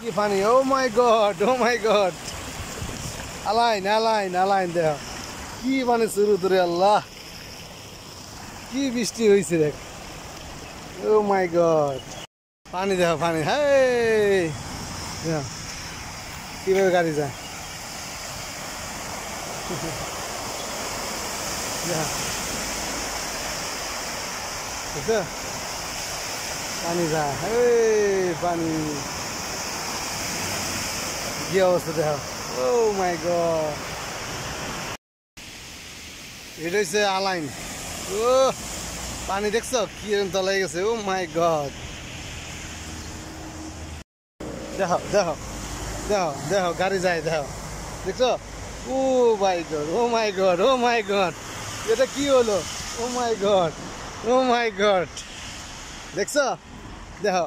কি পানি, ও my god, O my god. আলাইন আলাইন আলাইন দেখ কি পানি শুরু করে, আল্লাহ কি বৃষ্টি হয়েছে দেখ। ও মাই গড, পানি দেখ পানি, হ্যাঁ কিভাবে গাড়ি যায়। পানি যায়, পানি কি অবস্থা দেখ। ও মাই গড, এটা হচ্ছে আলাইন। ও পানি দেখছো কি তলাই গেছে। ও মাই গড, দেখো দেখো দেখো দেখো গাড়ি যায়, দেখো দেখছো। ও my god, O my god, O my god, এটা কি হলো। ও my god, O my god, দেখছো দেখো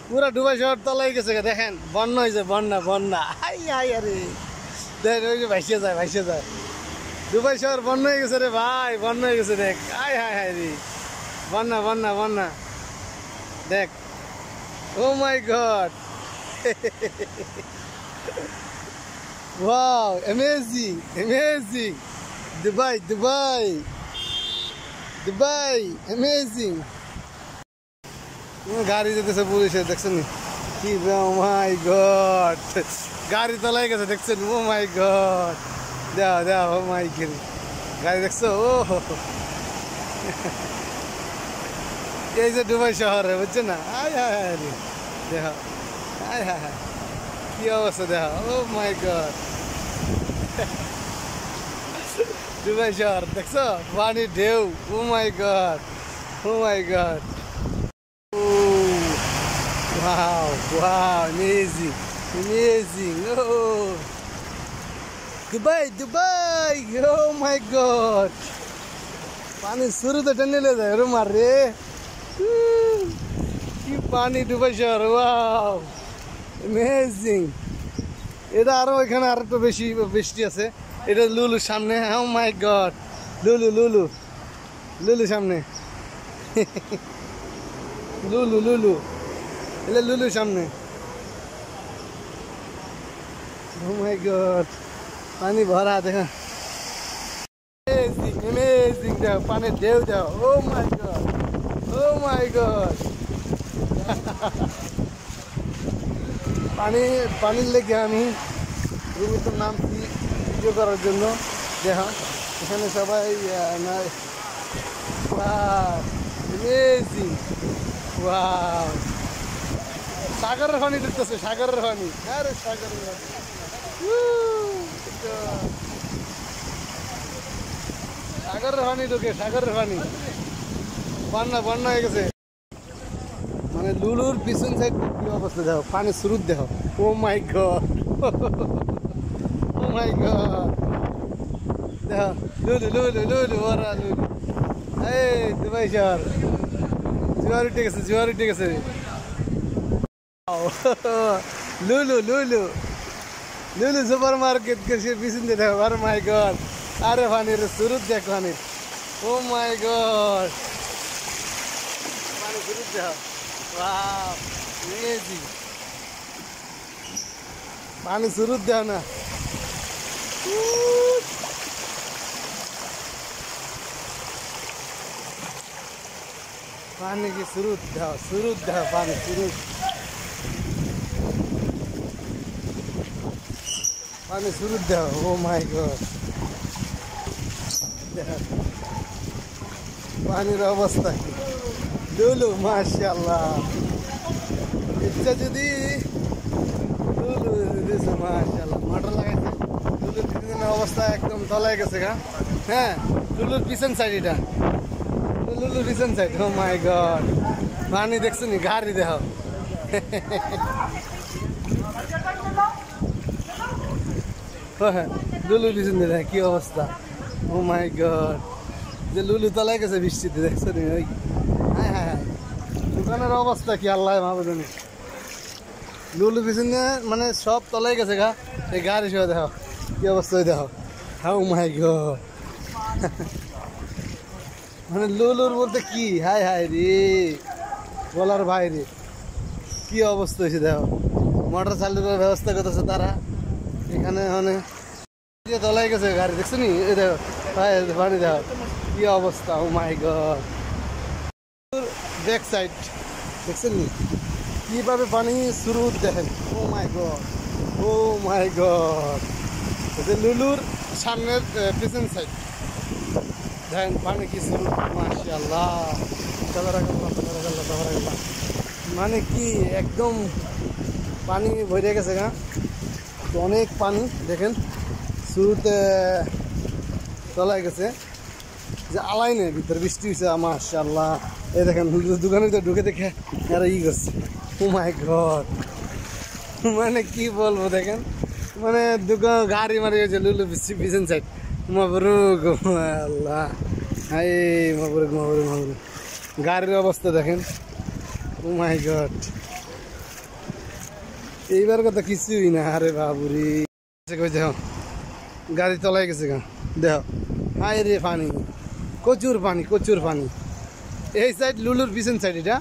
পুরা ডুবাই শহর তলাই গেছে। দেখেন বন্যা হয়েছে, বন্যা বন্যা। আই আই আরে দেখ ওই যে ভাইসে যায়, ভাইসে যায়। দুবাই শহর বন্যা হয়ে গেছে রে ভাই, বন্যা হয়ে গেছে দেখ। আয় হায় হায় রে, বন্যা বন্যা বন্যা দেখ। Oh my god, wow, amazing amazing. Dubai Dubai Dubai, amazing. গাড়ি যেতেছে পুলিশে, দেখছেন কি। ও মাই গড, গাড়ি তলাই গেছে দেখছেন। ও মাই গড, দেও দেও, ও মাই গড, গাড়ি দেখছো। ও এই যে দুবাই শহরে, বুঝছো না। আয় হায় হায় রে, দেখো আয় হায় হায় কি অবস্থা দেখো। ও মাই গড, দুবাই শহর দেখছো, পানি ঢেউ। ও my god, O my god, O wow wow, amazing amazing. O Dubai Dubai, O my god, পানি শুরুতে টেনে নিয়ে যায়। রুমার রে, কি পানি দুবাই শহর, ওয়াও অ্যামেজিং। এটা আরো এখানে আর একটু বেশি বৃষ্টি আছে। এটা লুলুর সামনে। ও মাই গড, লুলু লুলু লুলু সামনে, লুলু লুলু, এটা লুলু সামনে। ও মাই গড, পানি ভরা দেখা। অ্যামেজিং অ্যামেজিং, দেখো পানির ঢেউ দেখো। ও my god, O my god, পানির লেগে আমি রুমিতে নামছি ভিডিও করার জন্য। দেখো এখানে সবাই অ্যামেজিং, ওয়াও। সাগরের পানি দেখতেছে, সাগরের পানি, আরে সাগরের পানি। সাগরের পানি ঢুকে, সাগরের পানি। বন্যা বন্যা হয়ে গেছে। মানে লুলুর পিছন সাইড কি অবস্থা দেখো, পানি স্রোত দেখো। ও my god, O my god, দেখো লুলু লুলু লুলু, ওরা লুলু। এই দুবাই শহর জোয়ার উঠে গেছে, জোয়ার উঠে গেছে। লুলু লুলু লুলু সুপার মার্কেট গেছে পিছন দিয়ে দেখো। আর মাই গড, আরে পানির স্রোত দেখ পানির। ও মাই গড, পানি স্রোত দেখো। ওয়াও অ্যামেজিং, পানি স্রোত দেখো না। पानी की स्रोत देखो पानी स्रोत, पानी स्रोत देखो। ओ माय गॉड, पानिर अवस्था की लुलु, माशाल्लाह। इच्छा যদি লুলু দিছে, মাশাআল্লাহ মোটর লাগাইছে। লুলুর পিছনের অবস্থা একদম তলায় গেছে গা। হ্যাঁ লুলুর পিছন সাইড, এটা লুলুর পিছন সাইড। ও মাই গড, পানি দেখছো নি, গাড়ি দেখো। লুলুর পিছন দিয়ে কি অবস্থা। ও মাই গড, যে লুলু তলায় গেছে বৃষ্টিতে, দেখছো নি। ওই হ্যাঁ হ্যাঁ হ্যাঁ, দোকানের অবস্থা কি আল্লাহ মাহবুদানি। লুলু পিছনে মানে সব তলায় গেছে গা। এই গাড়ি সহ দেখো কি অবস্থা দেখো। ও মাই গড, মানে লুলুর বলতে কি, হাই হাই রে বলার বাইরে। কি অবস্থা হয়েছে দেখো, মোটর চালু করার ব্যবস্থা করতেছে তারা এখানে। মানে তলাই গেছে গাড়ি, দেখছো নি? এই দেখো পানি দেখো কি অবস্থা। ও মাই গড, ব্যাক সাইড দেখছেন নি কিভাবে পানি শুরু দেখেন। ও my god, O my god, লুলুর সামনের পিছন সাইড দেখেন পানি কি শুরু। মাশাআল্লাহ, তাবারাকাল্লাহ তাবারাকাল্লাহ তাবারাকাল্লাহ। মানে কি একদম পানি ভরে গেছে গা, অনেক পানি দেখেন শুরুতে তলায় গেছে যে আলাইনের ভিতরে বৃষ্টি হয়েছে। মাশাআল্লাহ, এই দেখেন দোকানের ভিতরে ঢুকে দেখে আর ই করছে। ও মাই গড, মানে কি বলবো দেখেন, মানে দোকান গাড়ি মারি হয়েছে লুলু পিছন সাইড। মাবরুক আল্লাহ, হাই মাবরুক মাবরুক মাবরুক। গাড়ির অবস্থা দেখেন। ও মাই গড, এইবার কথা কিছুই না। আরে বাবুরি দেখো গাড়ি তলায় গেছে গা, দেখো হাই রে পানি, প্রচুর পানি প্রচুর পানি। এই সাইড লুলুর পিছন সাইড, এটা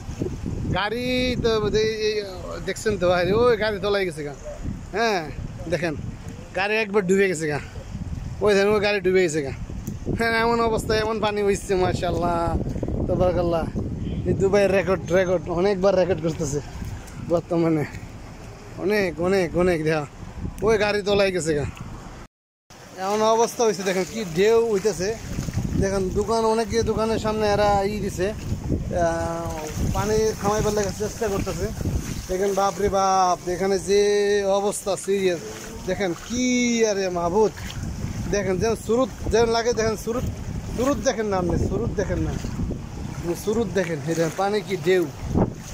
গাড়ি তো দেখছেন তো ভাই, ওই গাড়ি তলায় গেছে গা। হ্যাঁ দেখেন গাড়ি একবার ডুবে গেছে গা, ওই দেখেন ওই গাড়ি ডুবে গেছে গা। হ্যাঁ এমন অবস্থায় এমন পানি হয়েছে মাশাআল্লাহ তাবারাকাল্লাহ। এই দুবাইয়ের রেকর্ড রেকর্ড অনেকবার রেকর্ড করতেছে বর্তমানে, অনেক অনেক অনেক। দেখা ওই গাড়ি তলায় গেছে গা, এমন অবস্থা হয়েছে দেখেন কি ঢেউ হইতেছে। দেখেন দোকান অনেকে দোকানের সামনে এরা দিছে পানি থামাই ফেলার চেষ্টা করতেছে। দেখেন বাপরে বাপ, এখানে যে অবস্থা সিরিয়াস দেখেন কি। আরে মাহবুদ দেখেন যেন সুরুত যেন লাগে, দেখেন সুরুত সুরুত দেখেন না, আপনি সুরুত দেখেন না, সুরুত দেখেন। এই দেখেন পানি কি ঢেউ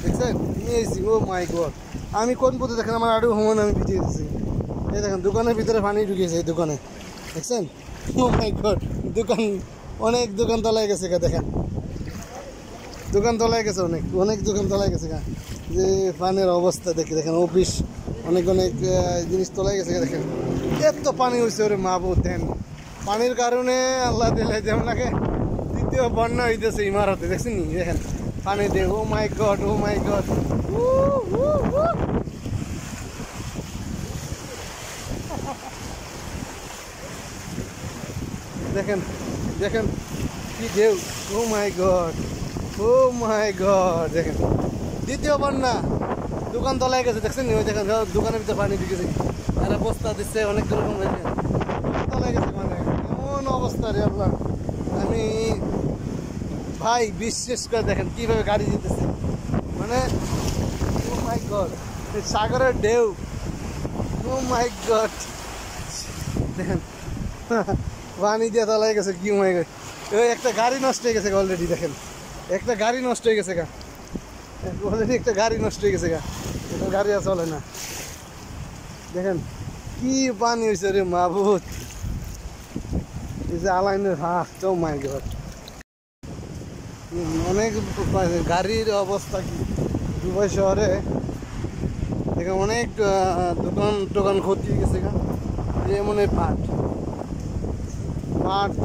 দেখছেন। ও মাই গড, আমি কোন পথে দেখেন আমার আরও হোমন আমি ভিজিয়ে দিচ্ছি। এই দেখেন দোকানের ভিতরে পানি ঢুকিয়েছে এই দোকানে দেখছেন। ও মাই গড, দোকান অনেক দোকান তলায় গেছে গা, দেখেন দোকান তলায় গেছে, অনেক অনেক দোকান তলায় গেছে গা। যে পানির অবস্থা দেখে দেখেন, অফিস অনেক অনেক জিনিস তলায় গেছে গা। দেখেন এত পানি হয়েছে ওরে মাহবুব। দেন পানির কারণে আল্লাহ দিলে যেমন লাগে দ্বিতীয় বন্যা হইতেছে ইমারতে, দেখছেন নি? দেখেন পানি দে। ও my god, O my god, দেখেন দেখেন কি ঢেউ। ও my god, O my god, দেখেন দ্বিতীয় বন্যা, দোকান তলায় গেছে দেখছেন। ওই দেখেন দোকানের ভিতরে পানি ঢুকেছে, এরা বস্তা দিচ্ছে অনেক রকম তলায় গেছে। মানে এমন অবস্থা রে আল্লাহ, আমি ভাই বিশ্বাস করে দেখেন কিভাবে গাড়ি যেতেছে। মানে ও মাই গড, সাগরের ঢেউ। ও মাই গড, দেখেন পানি দিয়ে তলায় গেছে কি। মাই গড, ওই একটা গাড়ি নষ্ট হয়ে গেছে অলরেডি। দেখেন একটা গাড়ি নষ্ট হয়ে গেছে গা, অলরেডি একটা গাড়ি নষ্ট হয়ে গেছে গা, এটা গাড়ি আর চলে না। দেখেন কি পানি হয়েছে রে মাহবুব, এই যে আলাইনের হাত। ও মাই গড, অনেক গাড়ির অবস্থা কি দুবাই শহরে। দেখেন অনেক দোকান টোকান ক্ষতি হয়ে গেছে গা। যেমন এই পার্ট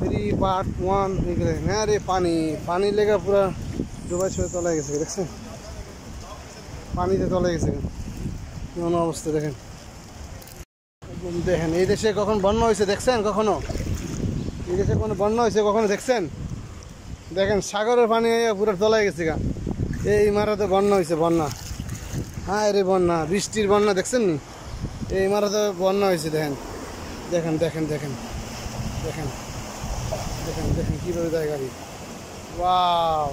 3 পার্ট 1 এগুলো। হ্যাঁ রে পানি পানি লেগে পুরা দুবাই শহরে তলায় গেছে দেখছেন, পানিতে তলায় গেছে কেমন অবস্থা। দেখেন দেখেন এই দেশে কখন বন্যা হয়েছে দেখছেন? কখনো এই দেশে কোনো বন্যা হয়েছে কখনো দেখছেন? দেখেন সাগরের পানি পুরো তলায় গেছে গা। এই ইমারতে বন্যা হয়েছে, বন্যা। হ্যাঁ রে বন্যা, বৃষ্টির বন্যা দেখছেন নি? এই ইমারতে বন্যা হয়েছে। দেখেন দেখেন দেখেন দেখেন দেখেন দেখেন দেখেন কীভাবে যায় গাড়ি। ওয়াও।